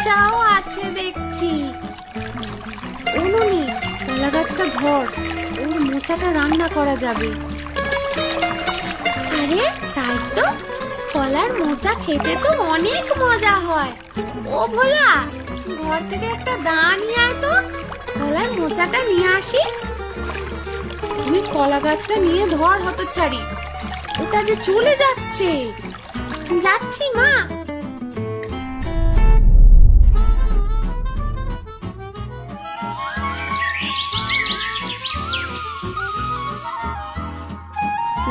মোচাও আছে দেখছি। ননি, কলা গাছটা ধর, ওর মোচাটা রান্না করা যাবে। আরে তাই তো, কলার মোচা খেতে তো অনেক মজা হয়। ও ভোলা, ঘর থেকে একটা দা নিয়ে আয় তো, কলার মোচাটা নিয়ে আসি। তুই কলা গাছটা নিয়ে ধর হতচ্ছাড়ি, ওটা যে চলে যাচ্ছে। যাচ্ছি মা।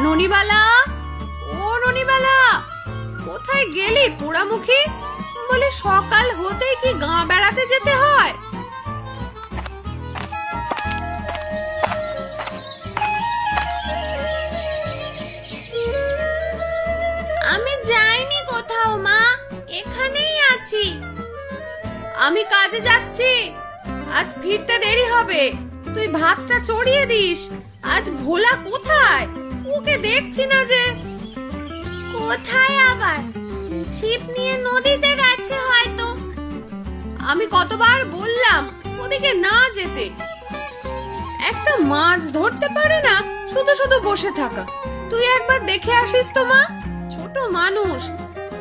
ননিবালা, ও ননিবালা, কোথায় গেলি পোড়ামুখী? বলে সকাল হতেই কি গাঁ বেড়াতে যেতে হয়? আমি যাইনি কোথাও মা, এখানেই আছি। আমি কাজে যাচ্ছি, আজ ফিরতে দেরি হবে। তুই ভাতটা চড়িয়ে দিস। আজ ভোলা কোথায়? ওকে দেখছি না যে। কোথায় আবার? ছিপ নিয়ে নদীতে গেছে হয়তো। আমি কতবার বললাম ওদিকে না যেতে। একটা মাছ ধরতে পারে না, শুধু শুধু বসে থাকা। তুই একবার দেখে আসিস তো মা, ছোট মানুষ,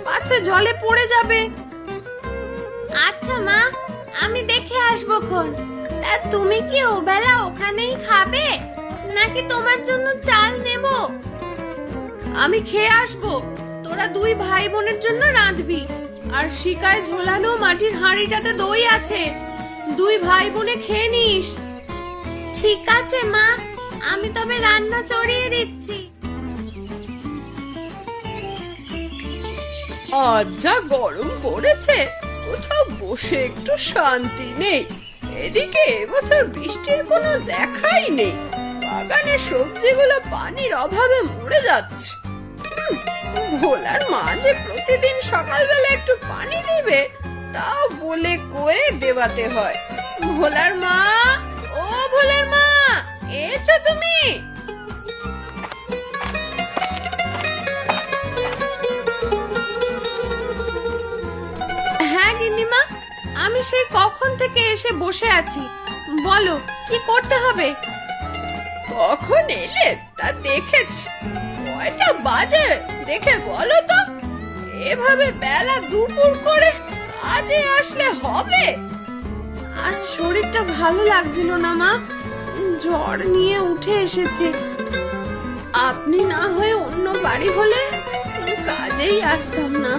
পাছে জলে পড়ে যাবে। আচ্ছা মা, আমি দেখে আসবো খন। তা তুমি কি ওবেলা ওখানেই খাবে, নাকি তোমার জন্য চাল নেব? আমি খেয়ে আসবো, তোরা দুই ভাই বোনের জন্য রাঁধবি। আর শিকায় ঝোলানো মাটির হাঁড়িটাতে দই আছে, দুই ভাই বোনে খেয়ে নিস। ঠিক আছে মা, আমি তবে রান্না চড়িয়ে দিচ্ছি। আজ যা গরম পড়েছে, কোথাও বসে একটু শান্তি নেই। এদিকে এবছর বৃষ্টির কোনো দেখাই নেই। বাগানের সবজিগুলো পানির অভাবে মরে যাচ্ছে। ভোলার মা যে প্রতিদিন সকালবেলা একটু পানি দিবে, তাও বলে কয়ে দেওয়াতে হয়। ভোলার মা, ও ভোলার মা, এসো তুমি। হ্যাঁ গিন্নিমা, আমি সেই কখন থেকে এসে বসে আছি। বলো কি করতে হবে? কখন এলে তা দেখেছি, কয়টা বাজে দেখে বলো তো। এভাবে বেলা দুপুর করে কাজে আসলে হবে? আজ শরীরটা ভালো লাগছিল না মা, জ্বর নিয়ে উঠে এসেছি। আপনি না হয়ে অন্য বাড়ি হলে কাজেই আসতাম না।